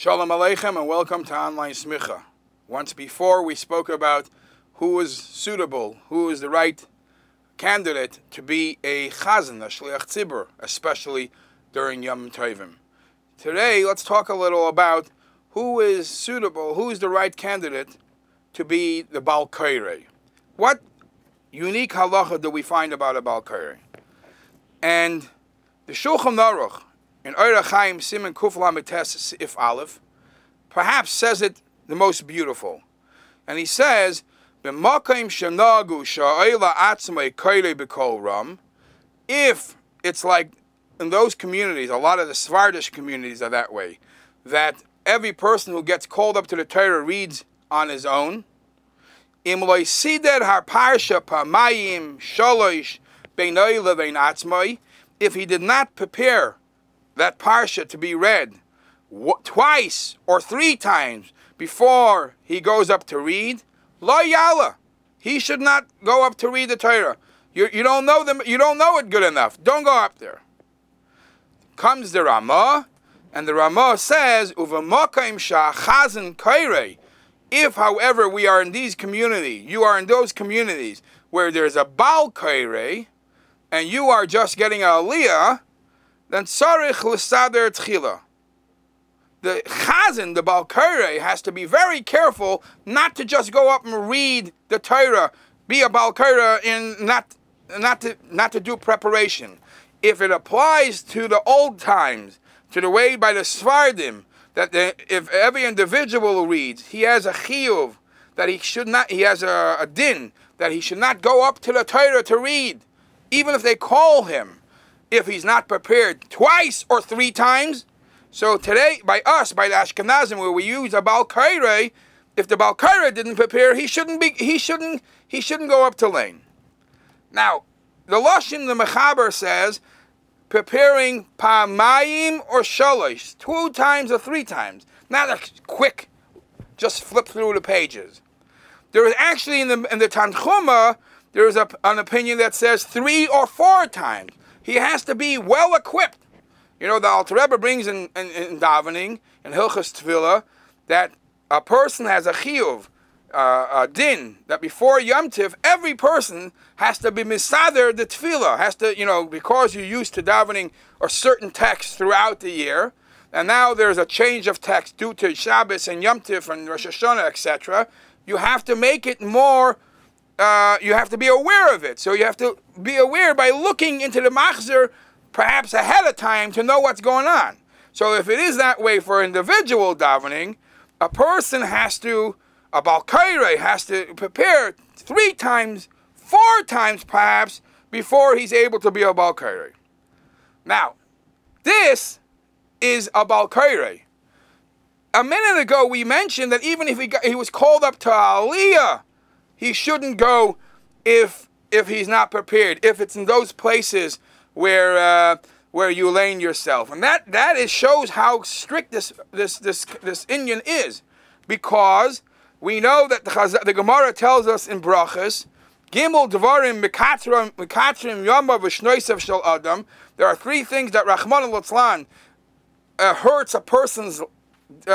Shalom Aleichem and welcome to Online Smicha. Once before we spoke about who is suitable, who is the right candidate to be a chazan, a shliach tzibur, especially during Yom Tovim. Today let's talk a little about who is suitable, who is the right candidate to be the Bal Kairei. What unique halacha do we find about a Bal Kairei? And the Shulchan Aruch in Orach Chaim Siman Kuf Lamed Tes If Aleph perhaps says it the most beautiful. And he says, "B'makom shenagu sha'ola atzmei kairei b'kol ram." If it's like in those communities, a lot of the Svardish communities are that way, that every person who gets called up to the Torah reads on his own. Im lo sider har parsha pamayim shalosh beinoi levein atzmei. If he did not prepare that parsha to be read twice or three times before he goes up to read, lo yalla, he should not go up to read the Torah. You don't know them. You don't know it good enough. Don't go up there. Comes the Ramah, and the Ramah says, "Uvamakim sha'chazan kairei." If, however, we are in these communities, you are in those communities where there's a Bal Kairei, and you are just getting a aliyah, then tzarich l'sader tchila. The chazan, the Bal Kairei, has to be very careful not to just go up and read the Torah, be a Bal Kairei, and not to do preparation. If it applies to the old times, to the way by the Svardim, that if every individual reads, he has a chiyuv that he should not. He has a din that he should not go up to the Torah to read, even if they call him, if he's not prepared twice or three times. So today, by us, by the Ashkenazim, where we use a Bal Kairei, if the Bal Kairei didn't prepare, he shouldn't go up to lane. Now, the Lashon, the Mechaber says, preparing pamayim or shalosh, 2 times or 3 times. Not a quick, just flip through the pages. There is actually in the Tanchuma, there is an opinion that says 3 or 4 times. He has to be well equipped. You know, the Alter Rebbe brings in davening, in Hilchas Tefillah, that a person has a chiyuv, a din, that before Yom Tiv, every person has to be misader the tefillah, has to, because you're used to davening a certain text throughout the year, and now there's a change of text due to Shabbos and Yom Tiv and Rosh Hashanah, etc., you have to make it more, you have to be aware of it. So you have to be aware by looking into the machzor perhaps ahead of time to know what's going on. So if it is that way for individual davening, a person has to, a Bal Kairei has to prepare 3 times, 4 times perhaps, before he's able to be a Bal Kairei. Now, this is a Bal Kairei. A minute ago we mentioned that even if he was called up to Aliyah, he shouldn't go if he's not prepared, if it's in those places where you lane yourself. And that shows how strict this Inyan is, because we know that the Gemara tells us in Brachas, Gimel Dvarim Mikatrim Yama V'Shnoisav Shel Adam. There are 3 things that Rachmana Litzlan hurts a person's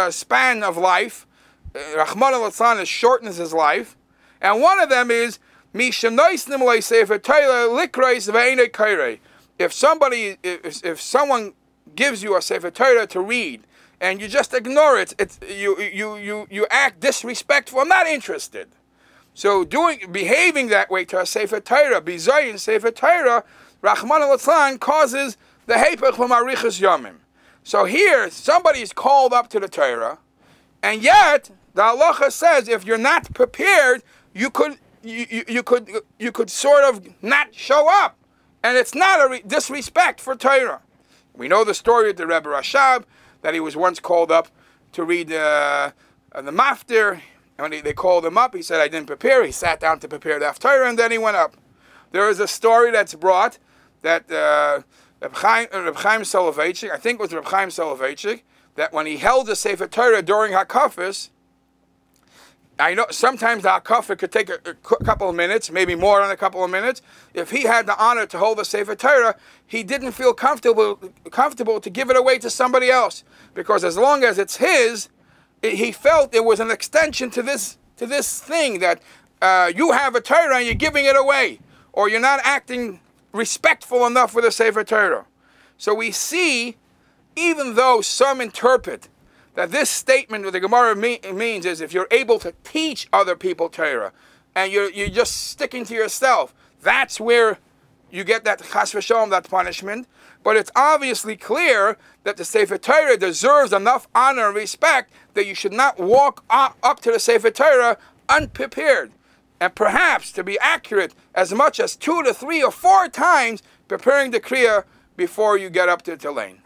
span of life. Rachmana Litzlan shortens his life, and one of them is Mishanoisnim Le'Sefer Torah Likreis Ve'enei Kairei. If someone gives you a Sefer Torah to read, and you just ignore it, you act disrespectful. I'm not interested. So behaving that way to a Sefer Torah, bizayin Sefer Torah, Rachmana Litzlan, causes the hepech from arichas yomim. So here, somebody is called up to the Torah, and yet the halacha says if you're not prepared, you could sort of not show up, and it's not a disrespect for Torah. We know the story of the Rebbe Rashab, that he was once called up to read the Maftir, and when they called him up, he said, "I didn't prepare." He sat down to prepare the Haftarah, and then he went up. There is a story that's brought that Reb Chaim Soloveitchik, I think it was Reb Chaim Soloveitchik, that when he held the Sefer Torah during Hakafis, I know sometimes the hakafa could take a couple of minutes, maybe more than a couple of minutes. If he had the honor to hold the Sefer Torah, he didn't feel comfortable to give it away to somebody else, because as long as it's his, he felt it was an extension to this thing that you have a Torah and you're giving it away, or you're not acting respectful enough with the Sefer Torah. So we see, even though some interpret that this statement what the Gemara means is if you're able to teach other people Torah and you're just sticking to yourself, that's where you get that chas v'shalom, that punishment. But it's obviously clear that the Sefer Torah deserves enough honor and respect that you should not walk up to the Sefer Torah unprepared. And perhaps, to be accurate, as much as 2 to 3 or 4 times preparing the Kriya before you get up to the laying.